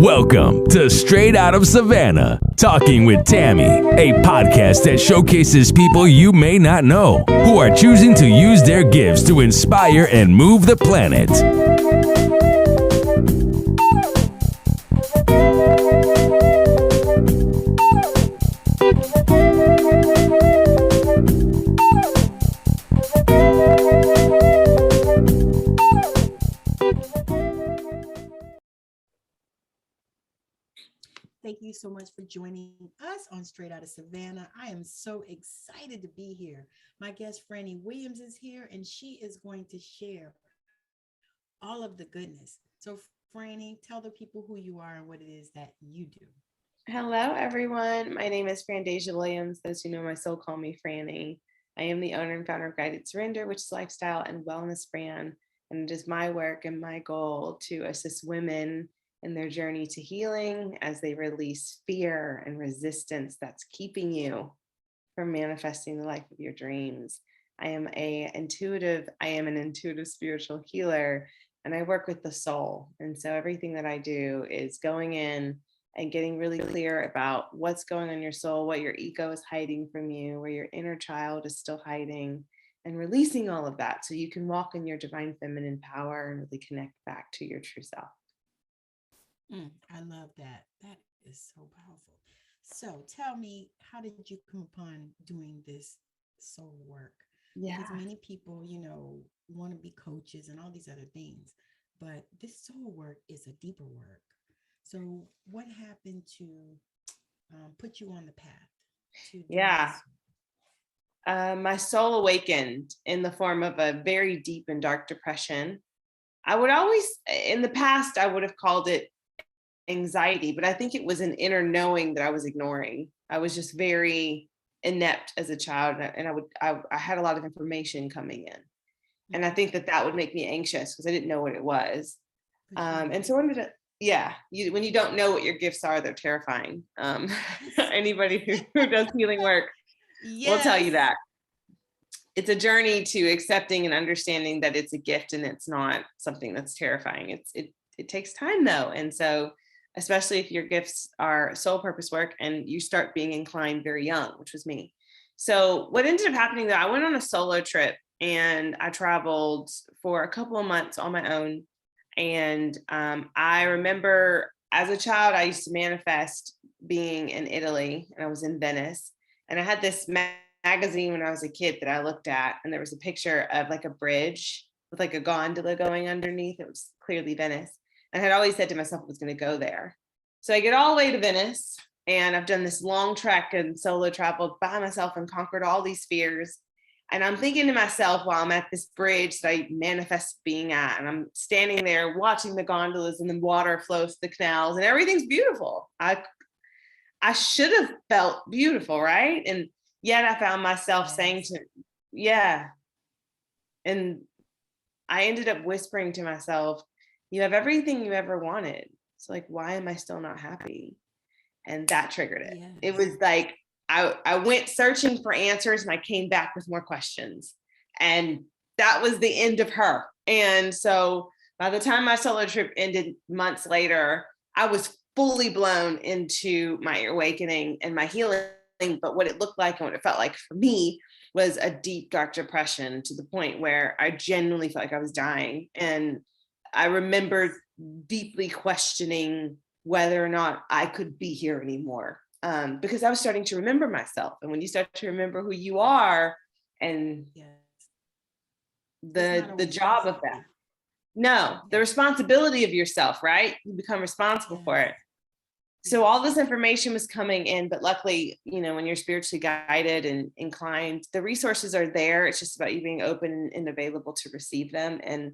Welcome to Straight Out of Savannah, Talking with Tammi, a podcast that showcases people you may not know who are choosing to use their gifts to inspire and move the planet. Thank you so much for joining us on Straight Out of Savannah. I am so excited to be here. My guest, Frannie Williams, is here, and she is going to share all of the goodness. So, Frannie, tell the people who you are and what it is that you do. Hello, everyone. My name is Frandasia Williams. Those who know my soul call me Frannie. I am the owner and founder of Guided Surrender, which is a lifestyle and wellness brand. And it is my work and my goal to assist women in their journey to healing as they release fear and resistance that's keeping you from manifesting the life of your dreams. I am an intuitive spiritual healer, and I work with the soul. And so everything that I do is going in and getting really clear about what's going on in your soul, what your ego is hiding from you, where your inner child is still hiding, and releasing all of that so you can walk in your divine feminine power and really connect back to your true self. I love that. That is so powerful. So tell me, how did you come upon doing this soul work? Yeah. Because many people, want to be coaches and all these other things, but this soul work is a deeper work. So what happened to put you on the path to do this? My soul awakened in the form of a very deep and dark depression. I would always, in the past, I would have called it anxiety, but I think it was an inner knowing that I was ignoring. I was just very inept as a child, and I had a lot of information coming in, and I think that would make me anxious because I didn't know what it was. And so when you don't know what your gifts are, they're terrifying. Anybody who does healing work will tell you that. It's a journey to accepting and understanding that it's a gift and it's not something that's terrifying. It takes time though, and so especially if your gifts are soul purpose work and you start being inclined very young, which was me. So what ended up happening though, I went on a solo trip and I traveled for a couple of months on my own. And I remember as a child, I used to manifest being in Italy, and I was in Venice, and I had this magazine when I was a kid that I looked at, and there was a picture of like a bridge with like a gondola going underneath. It was clearly Venice. And I had always said to myself I was going to go there. So I get all the way to Venice, and I've done this long trek and solo traveled by myself and conquered all these fears. And I'm thinking to myself while I'm at this bridge that I manifest being at, and I'm standing there watching the gondolas and the water flows through the canals and everything's beautiful. I should have felt beautiful, right? And yet I found myself saying and I ended up whispering to myself, you have everything you ever wanted. So like, why am I still not happy? And that triggered it. Yes. It was like, I went searching for answers and I came back with more questions. And that was the end of her. And so by the time my solo trip ended months later, I was fully blown into my awakening and my healing. But what it looked like and what it felt like for me was a deep, dark depression to the point where I genuinely felt like I was dying. And I remember deeply questioning whether or not I could be here anymore, because I was starting to remember myself. And when you start to remember who you are and the job of that, the responsibility of yourself, right? You become responsible for it. So all this information was coming in, but luckily, when you're spiritually guided and inclined, the resources are there. It's just about you being open and available to receive them. And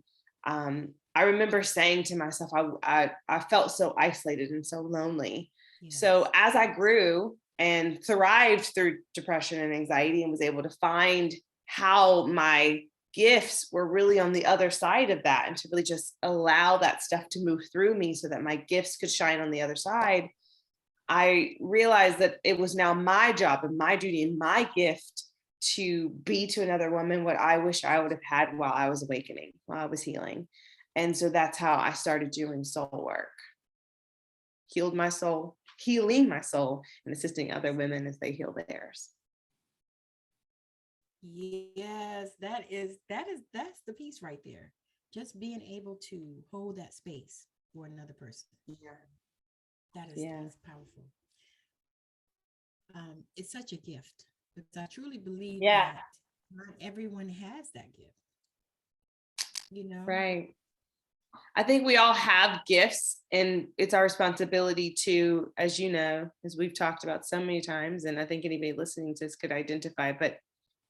I remember saying to myself, I felt so isolated and so lonely. Yes. So as I grew and thrived through depression and anxiety and was able to find how my gifts were really on the other side of that, and to really just allow that stuff to move through me so that my gifts could shine on the other side, I realized that it was now my job and my duty and my gift to be to another woman what I wish I would have had while I was awakening, while I was healing. And so that's how I started doing soul work. healing my soul, and assisting other women as they heal theirs. Yes, that's the piece right there. Just being able to hold that space for another person. Yeah. That's powerful. It's such a gift, because I truly believe Yeah. that not everyone has that gift. Right. I think we all have gifts, and it's our responsibility to, as you know, as we've talked about so many times, and I think anybody listening to this could identify, but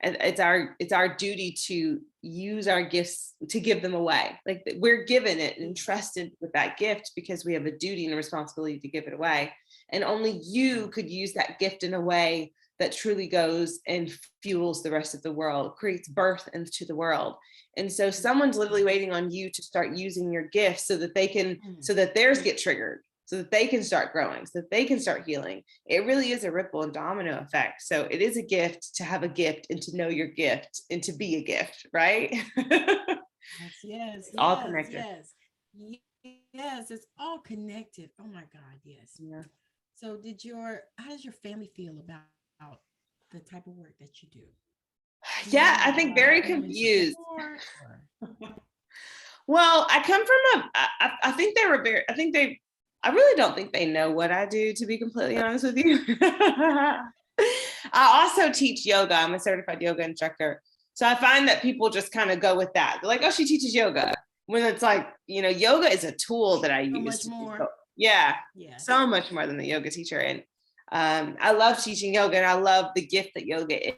it's our duty to use our gifts to give them away. Like, we're given it and entrusted with that gift because we have a duty and a responsibility to give it away. And only you could use that gift in a way that truly goes and fuels the rest of the world, creates birth into the world. And so someone's literally waiting on you to start using your gifts so that theirs get triggered, so that they can start growing, so that they can start healing. It really is a ripple and domino effect. So it is a gift to have a gift, and to know your gift, and to be a gift, right? Yes, All connected. Yes, it's all connected. Oh my God, yes. Yeah. So how does your family feel about the type of work that you do? Yeah, I think very confused. Well, I come from I really don't think they know what I do, to be completely honest with you. I also teach yoga. I'm a certified yoga instructor. So I find that people just kind of go with that. They're like, oh, she teaches yoga. When it's like, yoga is a tool that I use. Much more. Yeah. So much more than the yoga teacher. And I love teaching yoga, and I love the gift that yoga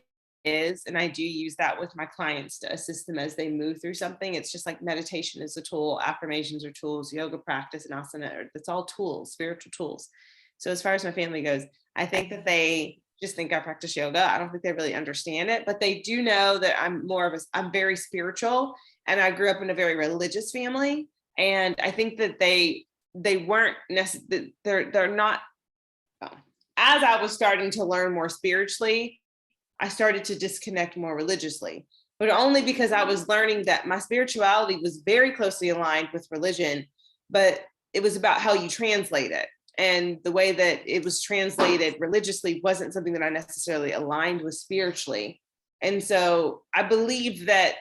is. And I do use that with my clients to assist them as they move through something. It's just like meditation is a tool, affirmations are tools, yoga practice and asana, it's all tools, spiritual tools. So as far as my family goes, I think that they just think I practice yoga. I don't think they really understand it, but they do know that I'm very spiritual, and I grew up in a very religious family. And I think that they weren't necessarily, they're not, as I was starting to learn more spiritually, I started to disconnect more religiously, but only because I was learning that my spirituality was very closely aligned with religion, but it was about how you translate it. And the way that it was translated religiously wasn't something that I necessarily aligned with spiritually. And so I believe that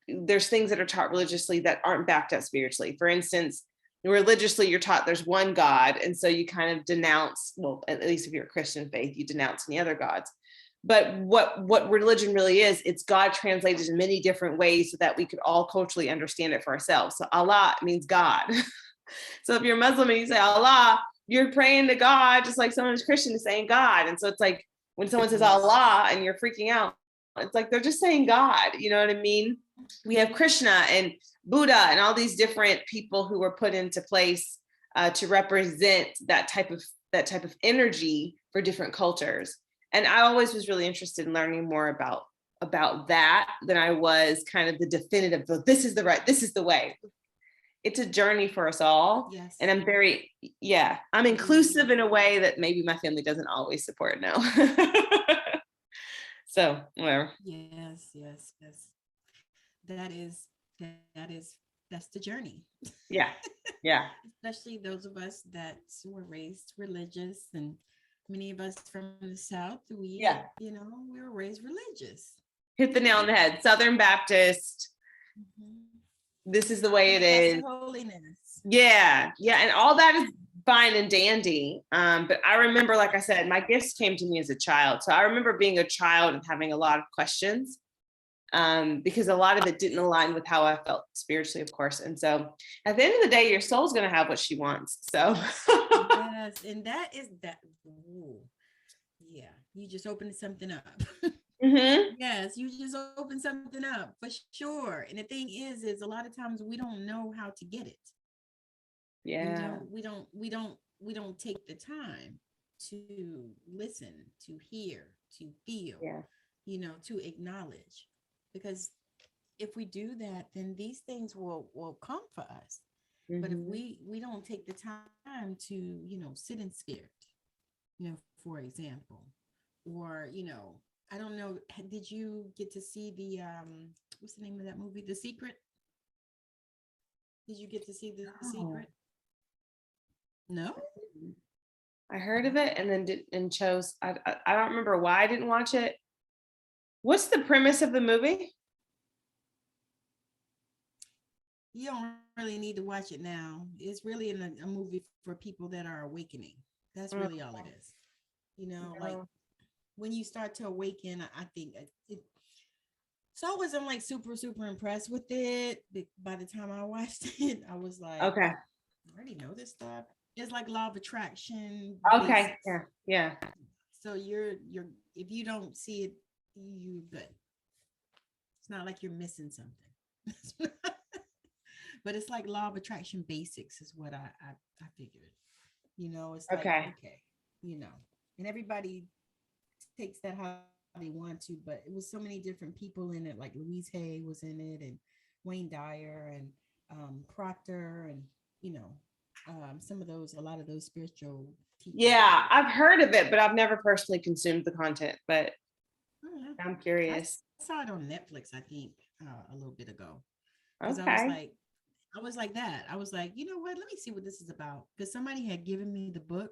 there's things that are taught religiously that aren't backed up spiritually. For instance, religiously, you're taught there's one God. And so you kind of denounce, well, at least if you're a Christian faith, you denounce any other gods. But what religion really is, it's God translated in many different ways so that we could all culturally understand it for ourselves. So Allah means God. So if you're Muslim and you say Allah, you're praying to God, just like someone who's Christian is saying God. And so it's like when someone says Allah and you're freaking out, it's like they're just saying God. You know what I mean? We have Krishna and Buddha and all these different people who were put into place to represent that type of energy for different cultures. And I always was really interested in learning more about that than I was kind of the definitive, this is the way. It's a journey for us all. Yes. And I'm inclusive in a way that maybe my family doesn't always support. No. So whatever. Yes. That's the journey. Yeah. Especially those of us that were raised religious, and many of us from the South, we were raised religious. Hit the nail on the head. Southern Baptist. Mm-hmm. This is the way it is. Holiness. Yeah. And all that is fine and dandy. But I remember, like I said, my gifts came to me as a child. So I remember being a child and having a lot of questions because a lot of it didn't align with how I felt spiritually, of course. And so at the end of the day, your soul's going to have what she wants. So yes. And that is that. Ooh. Yeah. You just opened something up. Mm-hmm. Yes, you just open something up for sure. And the thing is a lot of times we don't know how to get it. Yeah. We don't take the time to listen, to hear, to feel, to acknowledge. Because if we do that, then these things will come for us. Mm-hmm. But if we don't take the time to, sit in spirit, for example, or, I don't know. Did you get to see the what's the name of that movie? The Secret? Did you get to see The Secret? No? I heard of it and then chose. I don't remember why I didn't watch it. What's the premise of the movie? You don't really need to watch it now. It's really a movie for people that are awakening. That's really all it is. Like when you start to awaken, I think it. So I wasn't like super, super impressed with it. By the time I watched it, I was like, okay, I already know this stuff. It's like law of attraction. Okay. Basics. Yeah. So you're if you don't see it, you're good. It's not like you're missing something. But it's like law of attraction basics is what I figured. It's like okay, and everybody takes that how they want to, but it was so many different people in it, like Louise Hay was in it, and Wayne Dyer, and Proctor, and a lot of those spiritual teachers. Yeah, I've heard of it, but I've never personally consumed the content, but I'm curious. I saw it on Netflix, I think, a little bit ago. Okay. I was like that. I was like, you know what? Let me see what this is about. Because somebody had given me the book.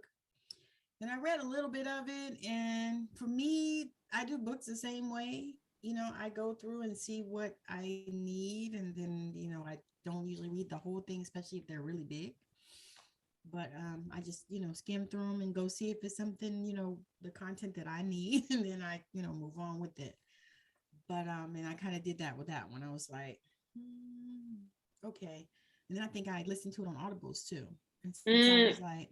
And I read a little bit of it. And for me, I do books the same way. I go through and see what I need. And then, I don't usually read the whole thing, especially if they're really big. But I just, skim through them and go see if it's something, the content that I need. And then I, move on with it. But, and I kind of did that with that one. I was like, okay. And then I think I listened to it on Audibles too. And so I was like,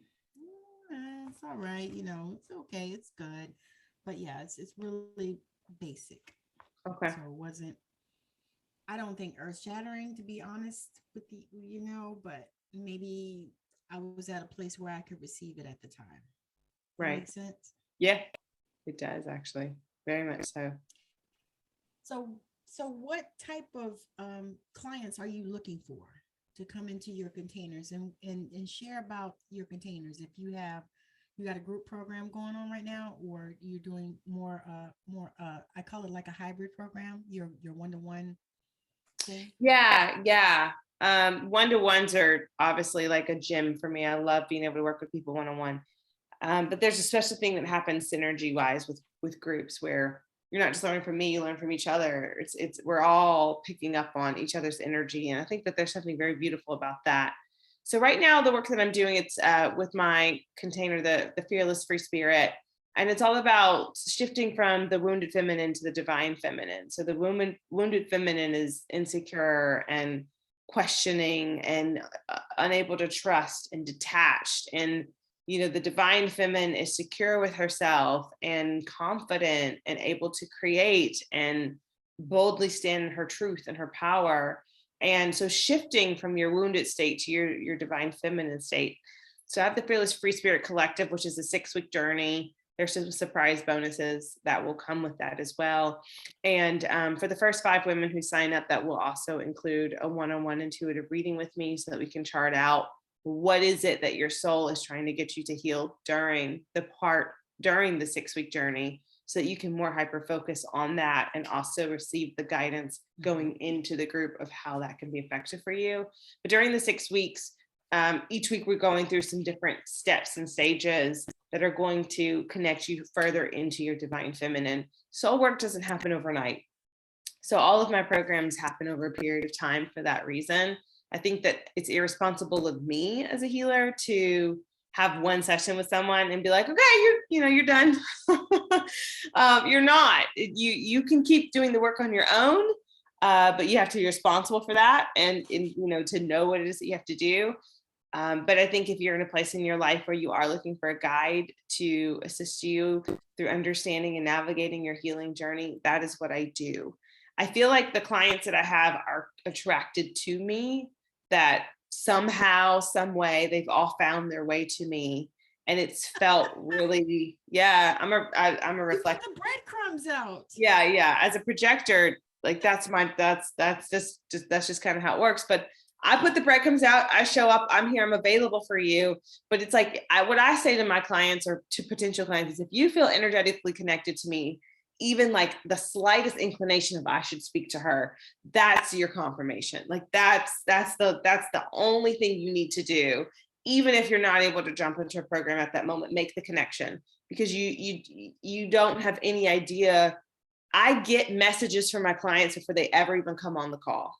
it's all right. It's okay. It's good. But yeah, it's really basic. Okay. So I don't think earth shattering, to be honest with but maybe I was at a place where I could receive it at the time. Right. Makes sense? Yeah, it does actually. Very much so. So what type of clients are you looking for to come into your containers and share about your containers? If you got a group program going on right now, or you're doing more I call it like a hybrid program, your one-to-one thing? Yeah. One-to-ones are obviously like a gym for me. I love being able to work with people one-on-one. But there's a special thing that happens synergy wise with groups where you're not just learning from me, you learn from each other. It's we're all picking up on each other's energy. And I think that there's something very beautiful about that. So right now, the work that I'm doing, it's with my container, the Fearless Free Spirit. And it's all about shifting from the wounded feminine to the divine feminine. So the wounded feminine is insecure and questioning and unable to trust and detached. And the divine feminine is secure with herself and confident and able to create and boldly stand in her truth and her power. And so shifting from your wounded state to your divine feminine state. So I have the Fearless Free Spirit Collective, which is a 6-week journey. There's some surprise bonuses that will come with that as well. And for the first 5 women who sign up, that will also include a one-on-one intuitive reading with me so that we can chart out what is it that your soul is trying to get you to heal during the 6-week journey, so that you can more hyper focus on that and also receive the guidance going into the group of how that can be effective for you. But during the 6 weeks, each week we're going through some different steps and stages that are going to connect you further into your divine feminine. Soul work doesn't happen overnight. So all of my programs happen over a period of time for that reason. I think that it's irresponsible of me as a healer to have one session with someone and be like, okay, you're done. You're not. You can keep doing the work on your own, but you have to be responsible for that and to know what it is that you have to do. But I think if you're in a place in your life where you are looking for a guide to assist you through understanding and navigating your healing journey, that is what I do. I feel like the clients that I have are attracted to me, that somehow, some way, they've all found their way to me. And it's felt really, I'm a reflector. The breadcrumbs out. Yeah. As a projector, like that's just kind of how it works. But I put the breadcrumbs out. I show up. I'm here. I'm available for you. But it's like what I say to my clients or to potential clients is, if you feel energetically connected to me, even like the slightest inclination of I should speak to her, that's your confirmation. Like that's the only thing you need to do. even if you're not able to jump into a program at that moment, make the connection, because you don't have any idea. I get messages from my clients before they ever even come on the call.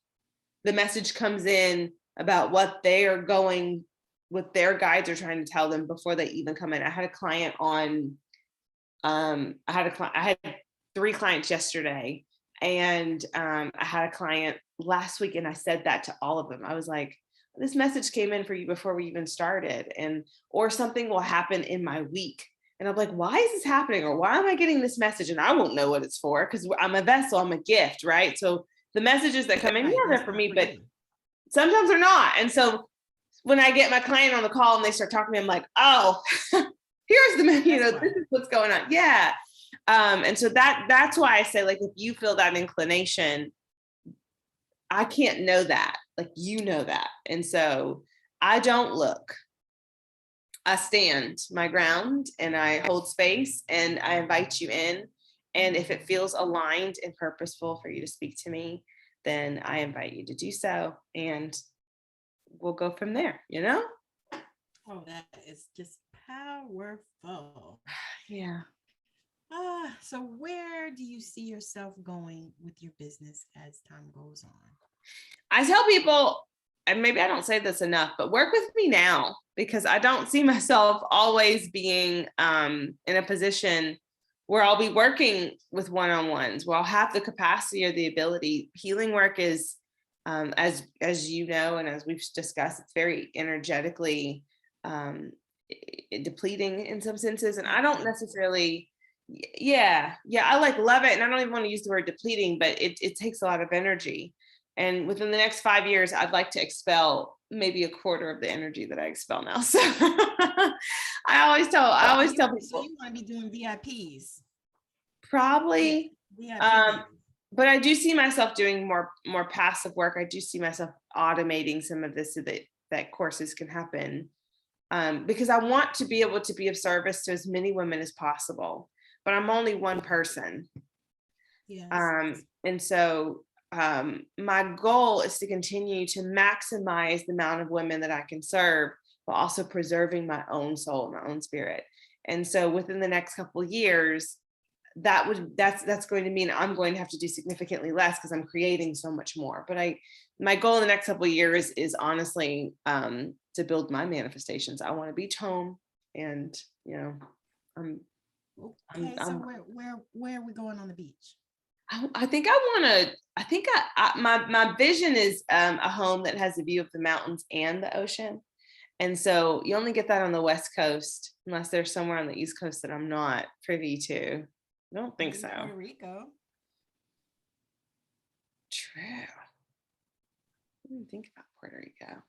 The message comes in about what they are going, what their guides are trying to tell them before they even come in. I had a client on, I had 3 clients yesterday, and I had a client last week, and I said that to all of them. I was like, this message came in for you before we even started, or something will happen in my week. And I'm like, why is this happening? Or why am I getting this message? And I won't know what it's for, because I'm a vessel, I'm a gift, right? So the messages that come in, yeah, they're for me, but sometimes they're not. And so when I get my client on the call and they start talking to me, I'm like, oh, here's the, this is what's going on. Yeah. And so that's why I say, like, if you feel that inclination, I can't know that, like, know that. And so I don't look. I stand my ground and I hold space and I invite you in. And if it feels aligned and purposeful for you to speak to me, then I invite you to do so. And we'll go from there, Oh, that is just powerful. Yeah. So where do you see yourself going with your business as time goes on? I tell people, and maybe I don't say this enough, but work with me now, because I don't see myself always being in a position where I'll be working with one-on-ones, where I'll have the capacity or the ability. Healing work is, as you know, and as we've discussed, it's very energetically depleting in some senses. And I don't necessarily, I love it. And I don't even want to use the word depleting, but it takes a lot of energy. And within the next 5 years, I'd like to expel maybe a quarter of the energy that I expel now. So I always tell people. So you want to be doing VIPs? Probably. VIP. But I do see myself doing more passive work. I do see myself automating some of this so that courses can happen. Because I want to be able to be of service to as many women as possible. But I'm only one person. Yes. And so my goal is to continue to maximize the amount of women that I can serve, while also preserving my own soul, my own spirit. And so within the next couple of years, that's going to mean I'm going to have to do significantly less, because I'm creating so much more. But my goal in the next couple of years is honestly to build my manifestations. I want to beach home, and so where are we going on the beach? I think my vision is a home that has a view of the mountains and the ocean. And so you only get that on the West Coast, unless there's somewhere on the East Coast that I'm not privy to. I don't think so. Puerto Rico. True. I didn't think about Puerto Rico.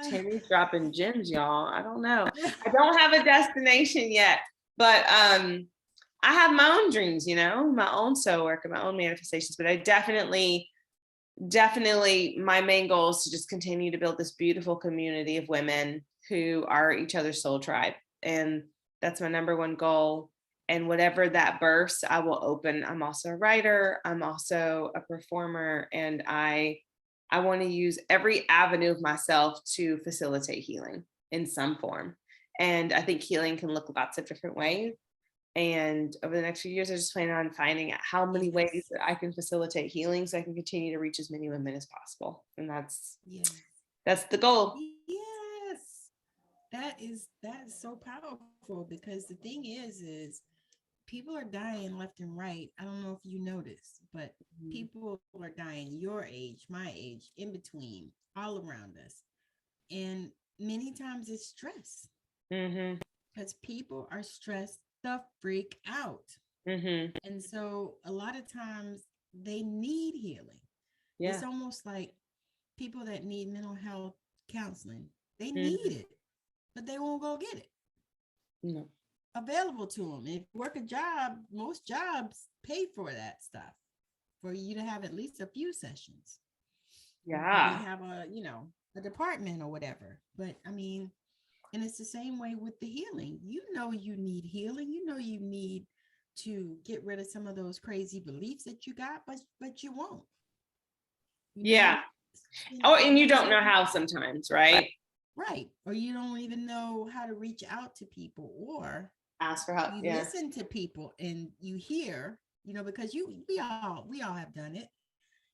Tammy's dropping gems, y'all. I don't know. I don't have a destination yet, but I have my own dreams, my own soul work and my own manifestations. But I definitely, my main goal is to just continue to build this beautiful community of women who are each other's soul tribe. And that's my number one goal. And whatever that bursts, I will open. I'm also a writer. I'm also a performer. And I want to use every avenue of myself to facilitate healing in some form. And I think healing can look lots of different ways. And over the next few years, I just plan on finding out how many ways that I can facilitate healing, so I can continue to reach as many women as possible. And that's the goal. Yes. That is so powerful, because the thing is people are dying left and right. I don't know if you notice, but people are dying your age, my age, in between, all around us. And many times it's stress. Because people are stressed the freak out. And so a lot of times they need healing. It's almost like people that need mental health counseling. They need it, but they won't go get it. Available to them. If you work a job, most jobs pay for that stuff for you to have at least a few sessions. You have a department or whatever. But I mean, and it's the same way with the healing. You need healing. You need to get rid of some of those crazy beliefs that you got, but you won't. Oh, and you don't know how sometimes, right? Right. Or you don't even know how to reach out to people, or Ask for help. you Yeah. listen to people and you hear, because we all have done it.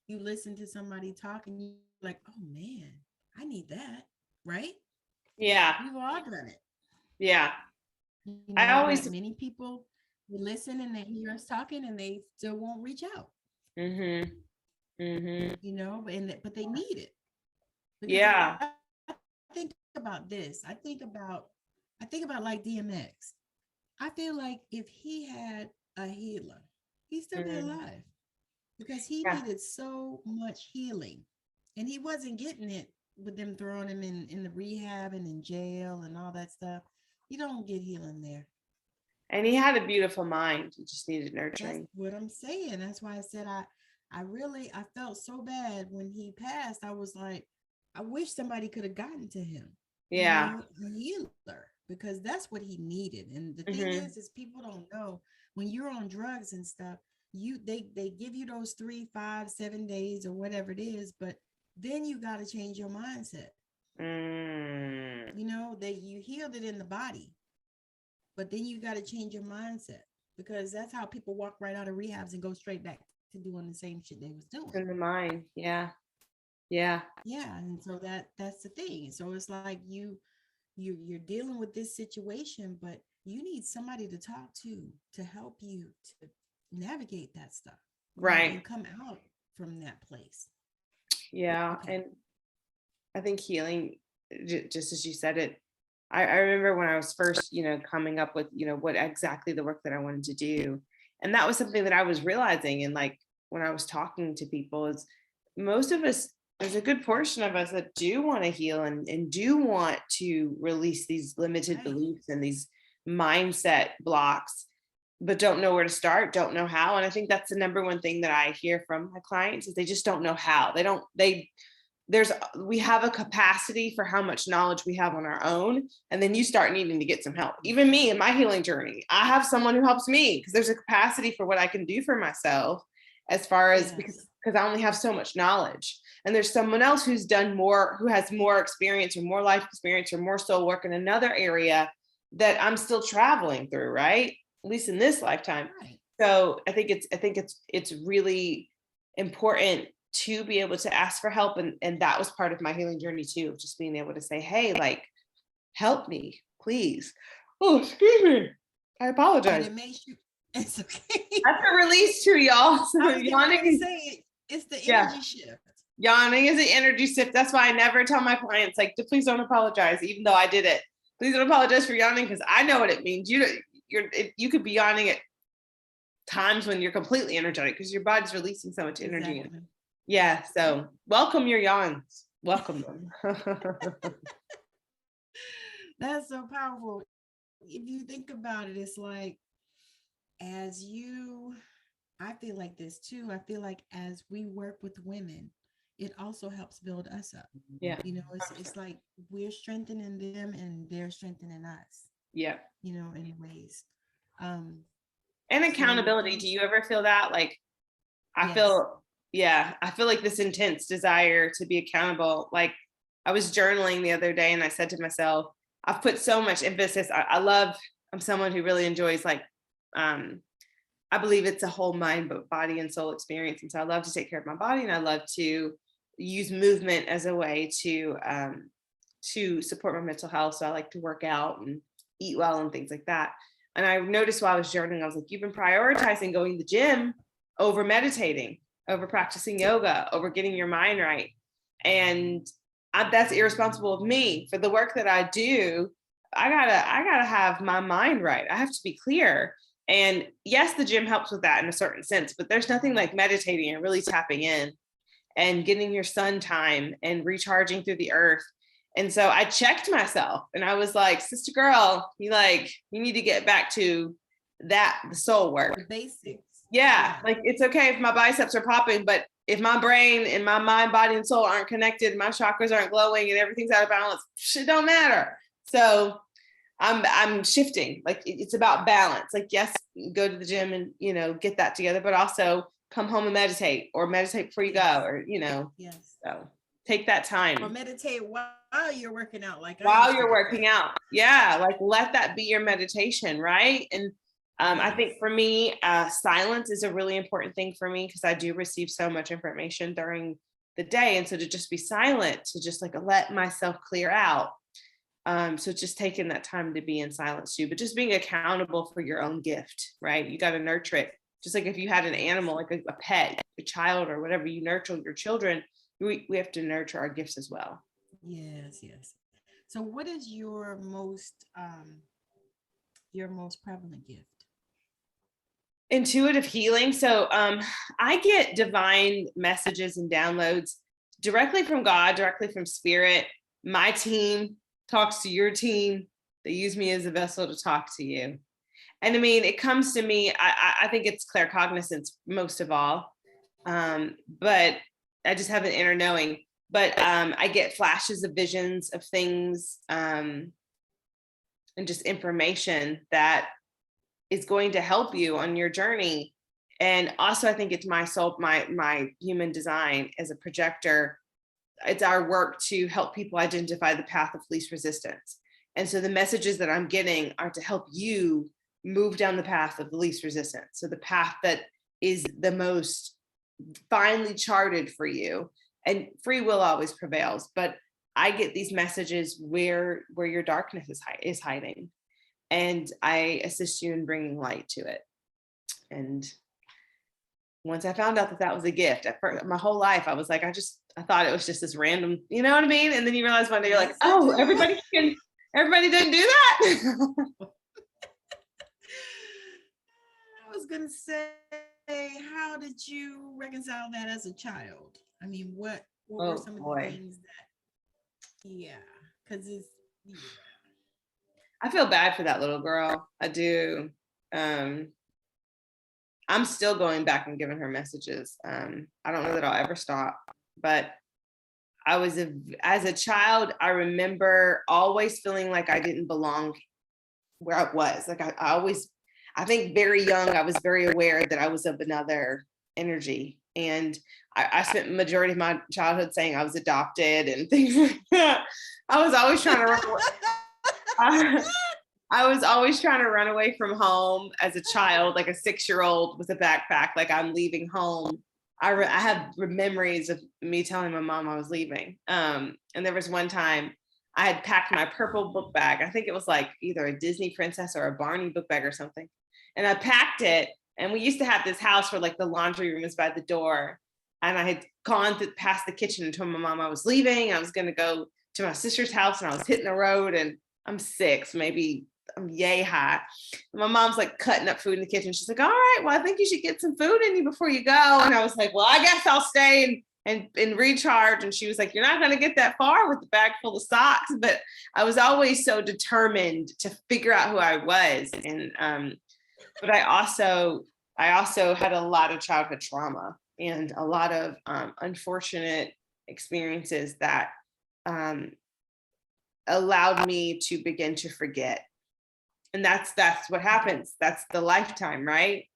You listen to somebody talk and you like, oh man, I need that. Right? Yeah. We've all done it. Yeah. I always many people listen and they hear us talking and they still won't reach out. Mm-hmm. But they need it. Because Yeah. I think about this. I think about like DMX. I feel like if he had a healer, he'd still be alive, because he needed so much healing, and he wasn't getting it with them throwing him in the rehab and in jail and all that stuff. You don't get healing there. And he had a beautiful mind. He just needed nurturing. That's what I'm saying. That's why I said I felt so bad when he passed. I was like, I wish somebody could have gotten to him. Yeah. A healer, because that's what he needed. And the thing is people don't know, when you're on drugs and stuff, they give you those 3, 5, 7 days or whatever it is, but then you got to change your mindset. You healed it in the body, but then you got to change your mindset, because that's how people walk right out of rehabs and go straight back to doing the same shit they was doing. In the mind. Yeah. And so that's the thing. So it's like you're dealing with this situation, but you need somebody to talk to help you to navigate that stuff, right, and come out from that place. Yeah. Okay. And I think healing, just as you said it, I remember when I was first, coming up with, what exactly the work that I wanted to do. And that was something that I was realizing. And like, when I was talking to people, is most of us, there's a good portion of us that do want to heal and do want to release these limited beliefs and these mindset blocks, but don't know where to start, don't know how. And I think that's the number one thing that I hear from my clients, is they just don't know how. We have a capacity for how much knowledge we have on our own. And then you start needing to get some help. Even me in my healing journey, I have someone who helps me, because there's a capacity for what I can do for myself, as far as because I only have so much knowledge. And there's someone else who's done more, who has more experience or more life experience or more soul work in another area that I'm still traveling through, right? At least in this lifetime. Right. So I think it's really important to be able to ask for help. And that was part of my healing journey too, just being able to say, hey, like, help me, please. Oh, excuse me. I apologize. It's okay. I have to release too, y'all. So yawning. It's the energy shift. Yawning is the energy shift. That's why I never tell my clients, like, please don't apologize, even though I did it. Please don't apologize for yawning, because I know what it means. You could be yawning at times when you're completely energetic, because your body's releasing so much energy. Exactly. Yeah. So welcome your yawns. Welcome them. That's so powerful. If you think about it, it's like, I feel like this too. I feel like as we work with women, it also helps build us up. Yeah. It's like we're strengthening them and they're strengthening us. Yeah. In ways. And accountability. Do you ever feel that? Like, I feel like this intense desire to be accountable. Like, I was journaling the other day and I said to myself, I've put so much emphasis. I'm someone who really enjoys, like, I believe it's a whole mind, body and soul experience. And so I love to take care of my body, and I love to use movement as a way to support my mental health. So I like to work out and eat well and things like that. And I noticed while I was journaling, I was like, you've been prioritizing going to the gym over meditating, over practicing yoga, over getting your mind right. And that's irresponsible of me. For the work that I do, I gotta have my mind right. I have to be clear. And yes, the gym helps with that in a certain sense, but there's nothing like meditating and really tapping in and getting your sun time and recharging through the earth. And so I checked myself and I was like, sister girl, you need to get back to the soul work. The basics. Yeah. Like, it's okay if my biceps are popping, but if my brain and my mind, body, and soul aren't connected, my chakras aren't glowing and everything's out of balance, it don't matter. So I'm shifting. Like, it's about balance. Like, yes, go to the gym and, get that together, but also come home and meditate, or meditate before you go, or, Yes. So Take that time. Or meditate while you're working out. Like while you're working out. Yeah. Like let that be your meditation. Right. And I think for me, silence is a really important thing for me because I do receive so much information during the day. And so to just be silent, to just like let myself clear out. So just taking that time to be in silence too, but just being accountable for your own gift, right? You got to nurture it. Just like if you had an animal, like a pet, a child or whatever, you nurture your children, we have to nurture our gifts as well. Yes, yes. So what is your most prevalent gift? Intuitive healing. So I get divine messages and downloads directly from God, directly from spirit. My team talks to your team. They use me as a vessel to talk to you. And I mean, it comes to me, I think it's claircognizance most of all. But I just have an inner knowing. But I get flashes of visions of things and just information that is going to help you on your journey. And also, I think it's my soul, my human design as a projector. It's our work to help people identify the path of least resistance. And so the messages that I'm getting are to help you move down the path of the least resistance. So the path that is the most finely charted for you. And free will always prevails, but I get these messages where your darkness is hiding, and I assist you in bringing light to it. And once I found out that was a gift, at first, my whole life I was like, I thought it was just this random, you know what I mean? And then you realize one day you're like, oh, everybody doesn't do that. I was gonna say, how did you reconcile that as a child? I mean, what were some of the things that, because it's, I feel bad for that little girl. I do. I'm still going back and giving her messages. I don't know that I'll ever stop, but as a child, I remember always feeling like I didn't belong where I was. Like I think very young, I was very aware that I was of another energy. And I spent the majority of my childhood saying I was adopted and things like that. I was always trying to run away. I was always trying to run away from home as a child, like a 6-year-old with a backpack, like I'm leaving home. I have memories of me telling my mom I was leaving. And there was one time I had packed my purple book bag. I think it was like either a Disney princess or a Barney book bag or something. And I packed it. And we used to have this house where like the laundry room is by the door. And I had gone past the kitchen and told my mom I was leaving. I was going to go to my sister's house and I was hitting the road, and I'm 6, maybe I'm yay high. And my mom's like cutting up food in the kitchen. She's like, all right, well, I think you should get some food in you before you go. And I was like, well, I guess I'll stay and recharge. And she was like, you're not going to get that far with the bag full of socks. But I was always so determined to figure out who I was. And, but I also had a lot of childhood trauma and a lot of unfortunate experiences that allowed me to begin to forget. And that's what happens. That's the lifetime, right?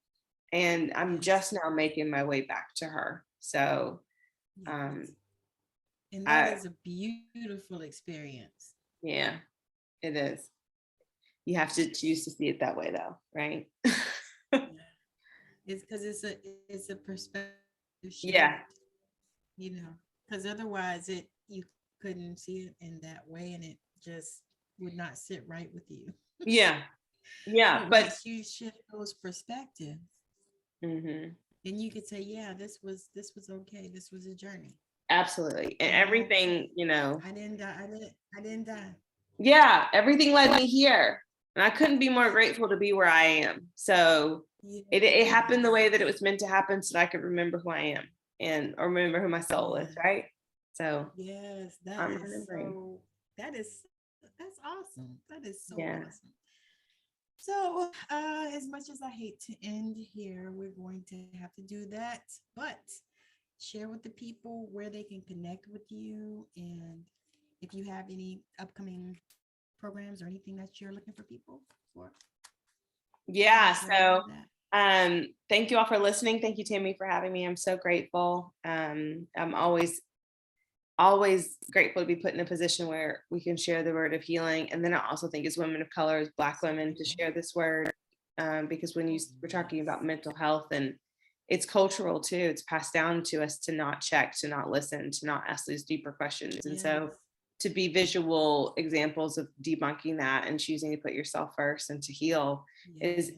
And I'm just now making my way back to her. So and that is a beautiful experience. Yeah, it is. You have to choose to see it that way though, right? It's because it's a perspective shift. Yeah. You know, because otherwise you couldn't see it in that way, and it just would not sit right with you. Yeah. But once you shift those perspectives, then you could say, yeah, this was okay. This was a journey. Absolutely. And everything, you know. I didn't die. Yeah, everything led me here. And I couldn't be more grateful to be where I am. So it happened the way that it was meant to happen, so that I could remember who I am or remember who my soul is, right? So yes, that's awesome. That is so awesome. So as much as I hate to end here, we're going to have to do that, but share with the people where they can connect with you, and if you have any upcoming programs or anything that you're looking for people for. Yeah. So thank you all for listening. Thank you, Tammi, for having me. I'm so grateful. I'm always always grateful to be put in a position where we can share the word of healing. And then I also think as women of color, as Black women, to share this word, because when we're talking about mental health, and it's cultural too, it's passed down to us to not check, to not listen, to not ask these deeper questions. And so to be visual examples of debunking that and choosing to put yourself first and to heal is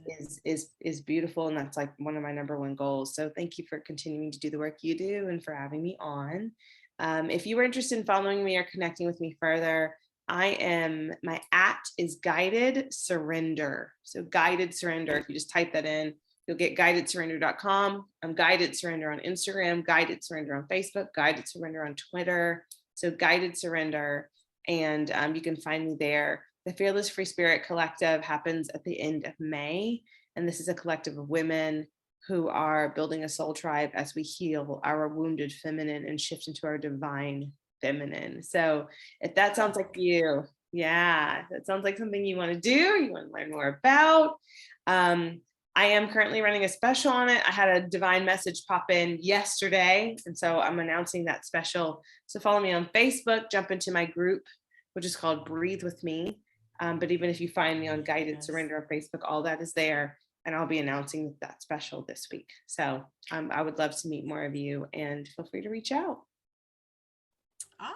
beautiful. And that's like one of my number one goals. So thank you for continuing to do the work you do and for having me on. If you were interested in following me or connecting with me further, my @ is Guided Surrender. So Guided Surrender, if you just type that in, you'll get guidedsurrender.com. I'm Guided Surrender on Instagram, Guided Surrender on Facebook, Guided Surrender on Twitter. So Guided Surrender, and you can find me there. The Fearless Free Spirit Collective happens at the end of May, and this is a collective of women who are building a soul tribe as we heal our wounded feminine and shift into our divine feminine. So if that sounds like you, that sounds like something you want to do, you want to learn more about, I am currently running a special on it. I had a divine message pop in yesterday, and so I'm announcing that special. So follow me on Facebook, jump into my group, which is called Breathe With Me. But even if you find me on Guided Surrender on Facebook, all that is there. And I'll be announcing that special this week. So I would love to meet more of you, and feel free to reach out. Awesome.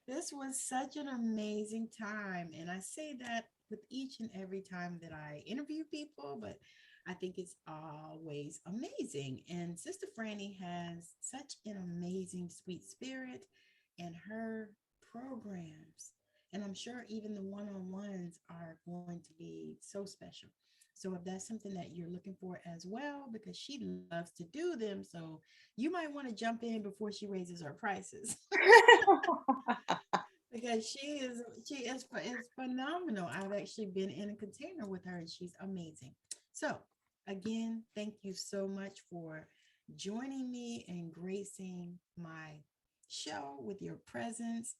This was such an amazing time. And I say that with each and every time that I interview people, but I think it's always amazing. And Sister Frannie has such an amazing, sweet spirit, and her programs, and I'm sure even the one-on-ones are going to be so special. So if that's something that you're looking for as well, because she loves to do them, so you might want to jump in before she raises her prices. Because she is phenomenal. I've actually been in a container with her, and she's amazing. So again, thank you so much for joining me and gracing my show with your presence.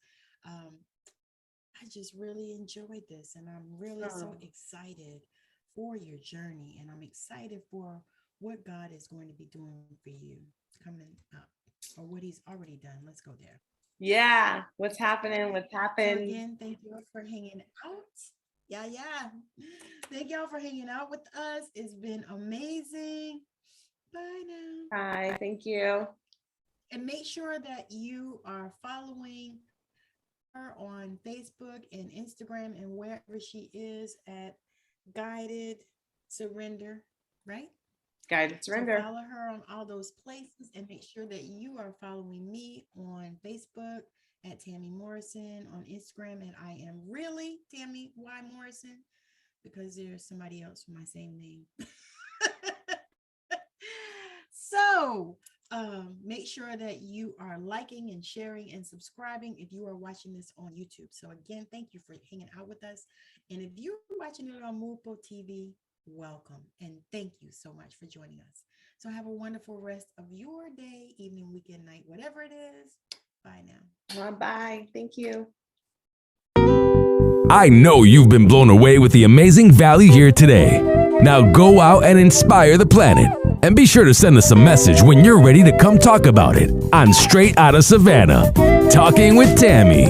I just really enjoyed this, and I'm really so excited for your journey, and I'm excited for what God is going to be doing for you coming up, or what he's already done. Let's go there. Yeah. What's happening? What's happened? So again, thank you all for hanging out. Yeah. Thank y'all for hanging out with us. It's been amazing. Bye now. Bye. Thank you. And make sure that you are following her on Facebook and Instagram and wherever she is at Guided Surrender, right? Guided Surrender. So follow her on all those places, and make sure that you are following me on Facebook at Tammi Morrison, on Instagram, and I am really Tammi Y Morrison, because there's somebody else with my same name. So make sure that you are liking and sharing and subscribing if you are watching this on YouTube. So again, thank you for hanging out with us. And if you're watching it on Mupo TV, welcome. And thank you so much for joining us. So have a wonderful rest of your day, evening, weekend, night, whatever it is. Bye now. Bye. Thank you. I know you've been blown away with the amazing value here today. Now go out and inspire the planet. And be sure to send us a message when you're ready to come talk about it on Straight Outta Savannah, Talking with Tammi.